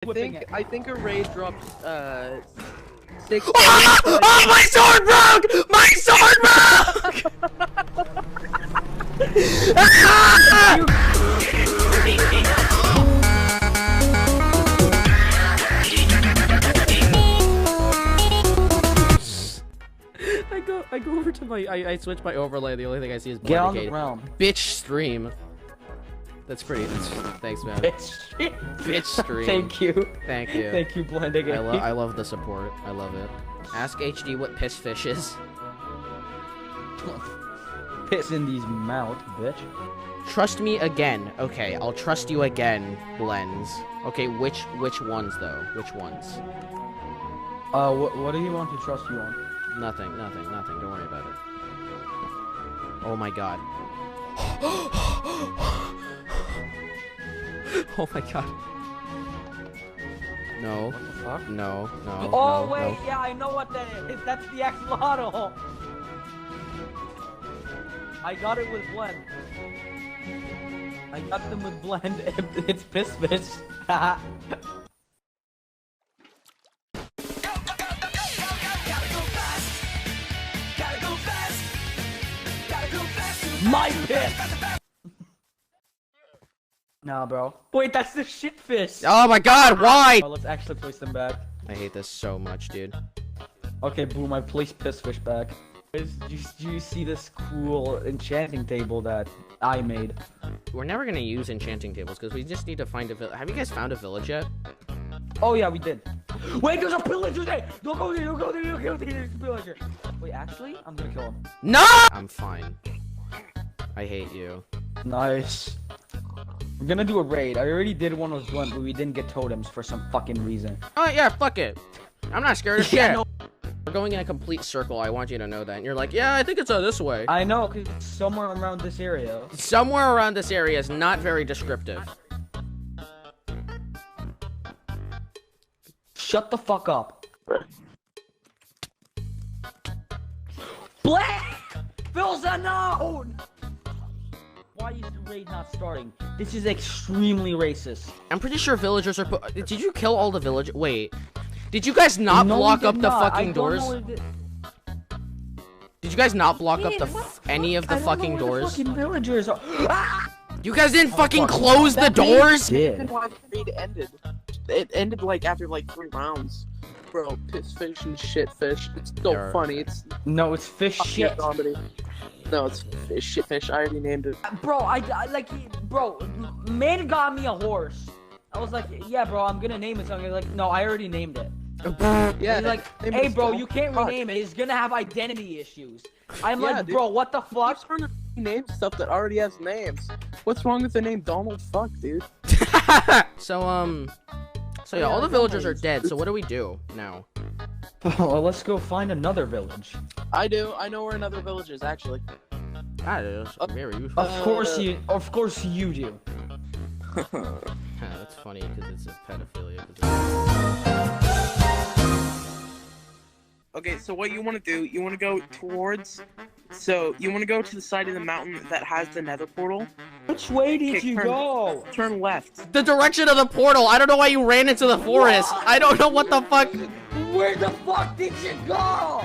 I think a raid dropped 6. Oh, my sword broke! My sword broke! I go over to my I switch my overlay. The only thing I see is Blendegade. Bitch stream. That's pretty. Thanks, man. Bitch stream. Thank you. Thank you. Thank you, Blendegade. I love the support. I love it. Ask HD what piss fish is. Piss in these mouth, bitch. Trust me again. Okay, I'll trust you again, Blends. Okay, which ones though? Which ones? What do you want to trust you on? Nothing. Don't worry about it. Oh my god. Oh my god. No. What the fuck? No. Oh, no, wait, no. yeah, I know what that is. That's the axolotl. I got it with Blend. I got them with Blend. It's piss fish. My piss! Nah, bro. Wait, that's the shit fish! Oh my god, why? Oh, let's actually place them back. I hate this so much, dude. Okay, boom, I placed piss fish back. Do you see this cool enchanting table that I made? We're never gonna use enchanting tables because we just need to find a village. Have you guys found a village yet? Oh yeah, we did. Wait, there's a pillager there! Don't go there, don't go there, don't go there, there's a pillager! Wait, actually, I'm gonna kill him. No! I'm fine. I hate you. Nice. We're gonna do a raid. I already did one with Blunt, but we didn't get totems for some fucking reason. Oh yeah, fuck it. I'm not scared of shit. Yeah, no. We're going in a complete circle. I want you to know that. And you're like, yeah, I think it's this way. I know, because it's somewhere around this area. Somewhere around this area is not very descriptive. Shut the fuck up. Black! Phil's unknown! Why is the raid not starting? This is extremely racist. I'm pretty sure villagers are Did you kill all the villagers? Wait. Did you guys not block up the fucking doors? Did you guys not block up any of the fucking doors? Fucking villagers are. You guys didn't fucking close the doors? It ended. It ended like after like 3 rounds. Bro, piss fish and shit fish. It's so funny. It's no, it's fish shit comedy. No, it's fish shit fish. I already named it. Bro, bro, man got me a horse. I was like, yeah, bro, I'm gonna name it something. Like, no, I already named it. Yeah. He's like, hey, bro, you can't rename it. It's gonna have identity issues. I'm like, dude, bro, what the fuck? You're trying to name stuff that already has names. What's wrong with the name Donald Fuck, dude? So yeah, all the villagers are dead. So what do we do now? Well, let's go find another village. I know where another village is actually. That is very useful. Of course you do. That's funny because it's a pedophilia. Okay, so what you want to do? You want to go towards. So you want to go to the side of the mountain that has the Nether portal. Which way did you go? Turn left. The direction of the portal. I don't know why you ran into the forest. What? I don't know what the fuck. Where the fuck did you go?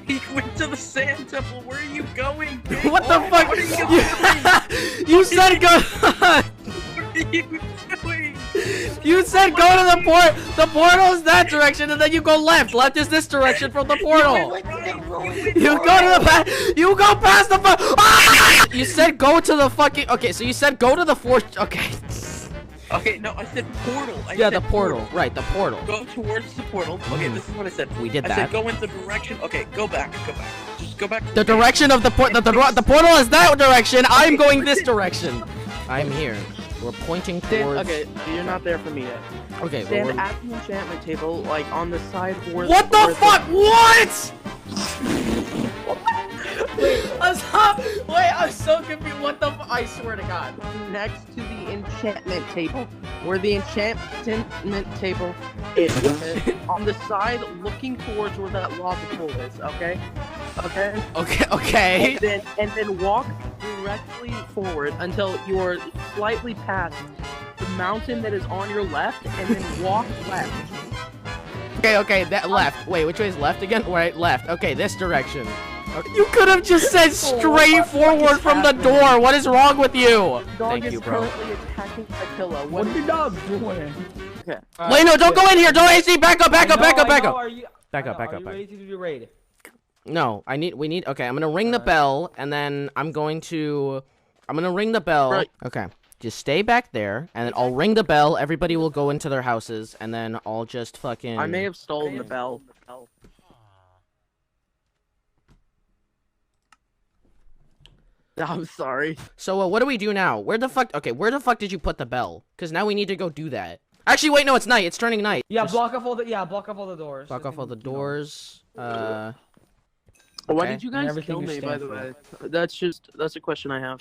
He went to the sand temple. Where are you going, dude? What the fuck? What are you doing? You said go. What are you doing? You said go to the port. The portal is that direction, and then you go left. Left is this direction from the portal. You go to the You go past the. Ah! You said go to the fucking. Okay, so you said go to the forest. Okay. Okay, no, I said portal. Yeah, the portal. Right, the portal. Go towards the portal. Okay, this is what I said. We did that. I said go in the direction. Okay, go back. Just go back. The direction of the port. The portal is that direction. I'm going this direction. I'm here. We're pointing towards. Okay, you're not there for me yet. Okay, stand at the enchantment table, like on the side where. What the fuck? What? Wait, I'm so confused. What the I swear to God. Next to the enchantment table. Where the enchantment table is. On the side looking towards where that lava pool is, okay? Okay. And then walk directly forward until you are slightly past the mountain that is on your left, and then walk left. Okay, that left. Wait, which way is left again? Right, left. Okay, this direction. You could have just said straight forward from the door. What is wrong with you? Dog Thank you, is bro. currently attacking Attila. What are your dogs doing? Okay. Wait, no, don't go in here. Don't AC. Back up. Back up. Back up. Back up. Are you ready to do the raid? No, we need. Okay, I'm gonna ring the bell, and then I'm gonna ring the bell. Right. Okay, just stay back there, and then I'll ring the bell. Everybody will go into their houses, and then I'll just fucking. I may have stolen the bell. I'm sorry. So what do we do now? Where the fuck did you put the bell? Because now we need to go do that. Actually, wait, no, it's night. It's turning night. Yeah, Just block off all the doors. block off all the doors. Why Okay. did you guys everything kill you me, stand by the for. way? That's a question I have.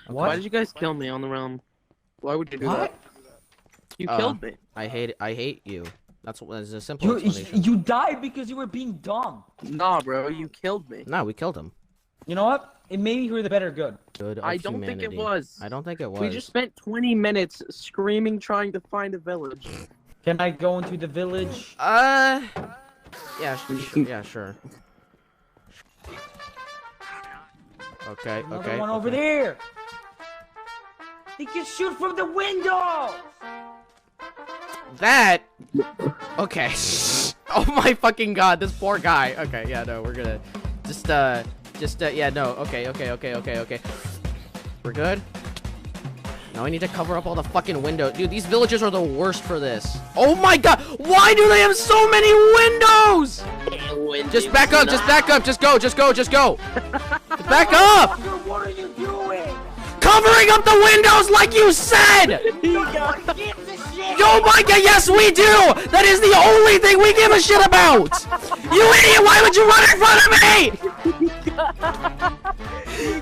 What? Why did you guys kill me on the realm? Why would you do What? that? You killed me. I hate you. That's a simple You explanation. died because you were being dumb. Nah, bro, you killed me. No, we killed him. You know what? It made you the better good. Good of I don't think humanity. it was. I don't think it was. We just spent 20 minutes screaming trying to find a village. Can I go into the village? Yeah, yeah, sure. Okay, Another okay. one over there. He can shoot from the window. That. Okay. Oh my fucking god, this poor guy. Okay, yeah, no, we're gonna yeah, no. Okay. We're good. Now I need to cover up all the fucking windows. Dude, these villagers are the worst for this. Oh my god, why do they have so many windows? Just back up, just back up, just go. Back up! What are you doing? Covering up the windows like you said! Oh my god, yes we do! That is the only thing we give a shit about! You idiot, why would you run in front of me?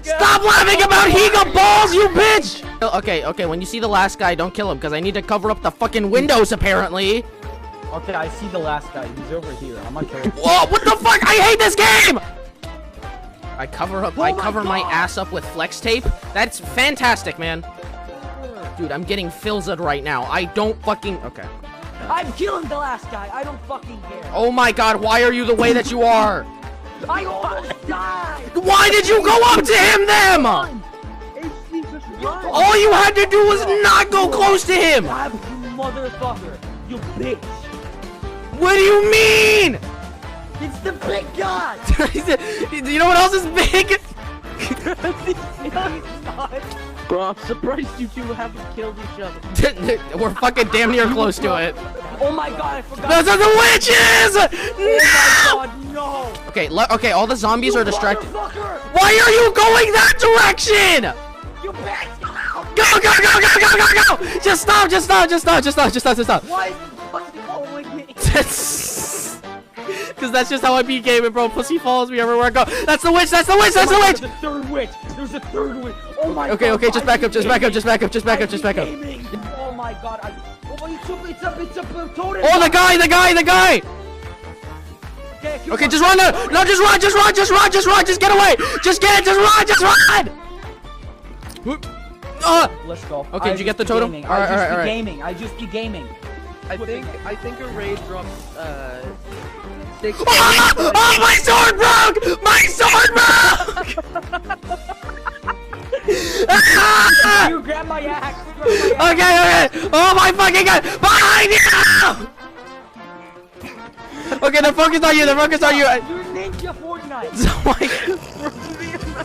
Stop laughing about Higa balls, you bitch! Okay, when you see the last guy, don't kill him, because I need to cover up the fucking windows, apparently. Okay, I see the last guy. He's over here. I'm not careful. Whoa, what the fuck? I hate this game! I cover my ass up with flex tape. That's fantastic, man. Dude, I'm getting filzed right now. I don't fucking... Okay. I'm killing the last guy. I don't fucking care. Oh my god, why are you the way that you are? I almost died. Why did you go up to him, then? All you had to do was not go close to him! You motherfucker. You bitch. What do you mean? It's the big guy. You know what else is big? Bro, I'm surprised you two haven't killed each other. We're fucking damn near close to it. Oh my god, I forgot. Those are the witches! Oh my god, no! Okay, all the zombies are distracted. Motherfucker! Why are you going that direction? You bitch! Go! Just stop. Why is he fucking following me? Because that's just how I beat gaming, bro. Pussy follows me everywhere I go. That's the witch! There's a third witch! There's a third witch! Oh my god! Okay, just back up. Gaming. Oh my god, it's a totem! Oh, the guy! Okay, just run now! No, just run! Just get away! Just run! Let's go. Okay, did you get the totem? Alright. I just be gaming. I think a raid dropped 6. Oh, my sword broke! You grab my axe! Okay. Oh my fucking god! Behind you! Okay, they're focused on you. You're Ninja Fortnite!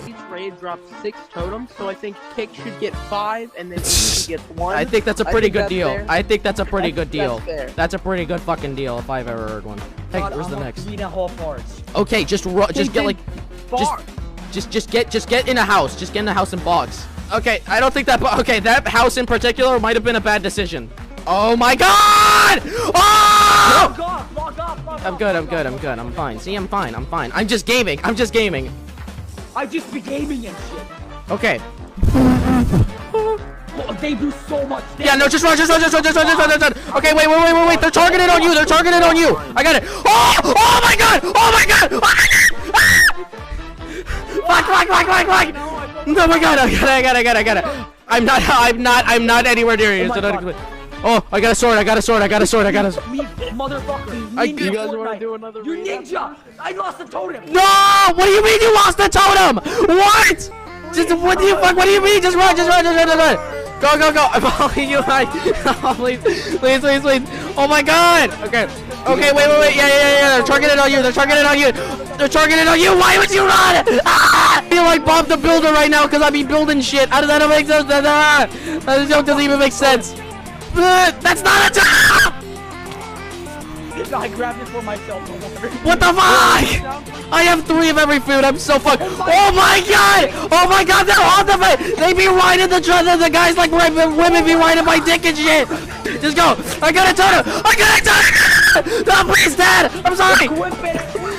Each raid dropped 6 totems, so I think Kick should get 5, and then Easy gets 1. I think that's a pretty good deal. fair. I think that's a pretty good deal. That's fair. That's a pretty good fucking deal if I've ever heard one. Hey, God, where's I'm the on next? 3.5 hearts. Okay, just get like, just get in a house. Just get in a house and box. Okay, I don't think that. Okay, that house in particular might have been a bad decision. Oh my god! Oh! Log off. I'm good. I'm fine. See, I'm fine. I'm just gaming. I just be gaming and shit. Okay. Oh, they do so much damage. Yeah, no, just run. Okay, wait. They're targeted on you. I got it. Oh my god. Fuck. Oh my god. I got it. I'm not anywhere near you. Oh, I got a sword. Me, motherfucker. You guys want to do another You raid? ninja! I lost the totem! No! What do you mean you lost the totem? What? What do you mean? Just run! Go! I'm following you, please. Oh my god! Okay, wait. Yeah. They're targeting on you. Why would you run? Ah! I feel like Bob the Builder right now because I be building shit. How does that make sense? That doesn't even make sense. That's not a totem! I grabbed it for myself. What the fuck? I have 3 of every food. I'm so fucked. Oh my god! They're on the way. They be riding the guys like women be riding my dick and shit. Just go. I got a totem. No, please, Dad. I'm sorry.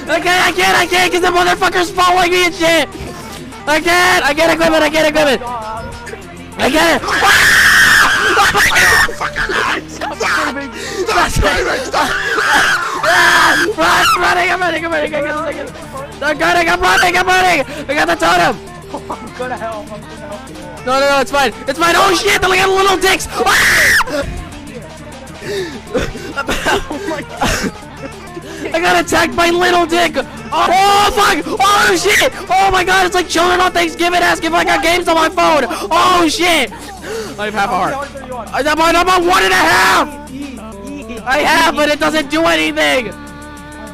I can't, because the motherfucker's following me and shit. I get equipment. I get it. I'm running. I'm running. I'm running. I got the totem. I'm gonna help. No, it's fine. Oh shit, they got little dicks. I got attacked by little dick. Oh fuck. Oh shit. Oh my god, it's like children on Thanksgiving asking if I got games on my phone. Oh shit. I have half a heart. I'm on 1.5. I have, but it doesn't do anything. My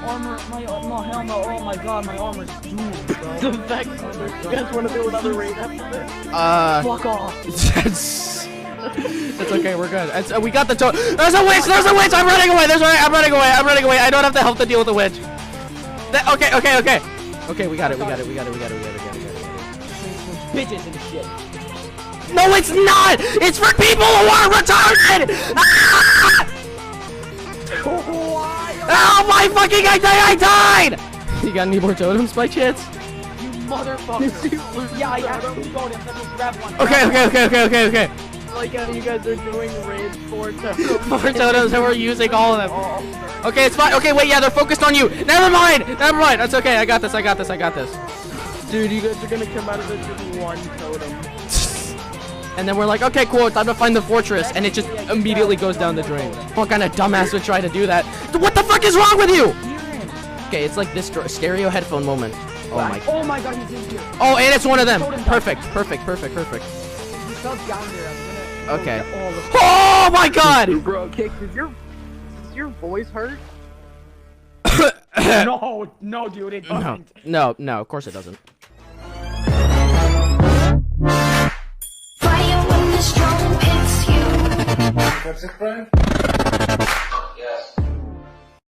armor, my helmet. Oh my god, my armor's doomed, bro. You guys want to do another raid after this? Fuck off. It's okay, we're good. We got the totem. There's a witch. I'm running away. I'm running away. I don't have to help to deal with the witch. Okay. Okay, we got it. Bitches and shit. No, it's not. It's for people who are retarded. Ah! Oh my fucking! I died. You got any more totems by chance? You motherfucker. Yeah, I actually got it. Let me grab one. Okay. Like how you guys are doing raids for totems. 4 totems and we're using all of them. Okay, it's fine. Okay, wait, yeah, they're focused on you. Never mind. That's okay. I got this. Dude, you guys are gonna come out of this with 1 totem. And then we're like, okay, cool, time to find the fortress, and it just immediately goes down the drain. What kind of dumbass would try to do that? What the fuck is wrong with you? Okay, it's like this stereo headphone moment. Oh my god, he's in here. Oh, and it's one of them. Perfect. He fell down there. Okay. Oh my god! Bro, Kick, does your voice hurt? No, dude, it doesn't. No, of course it doesn't. Fire when the storm hits you. That's it, Brian?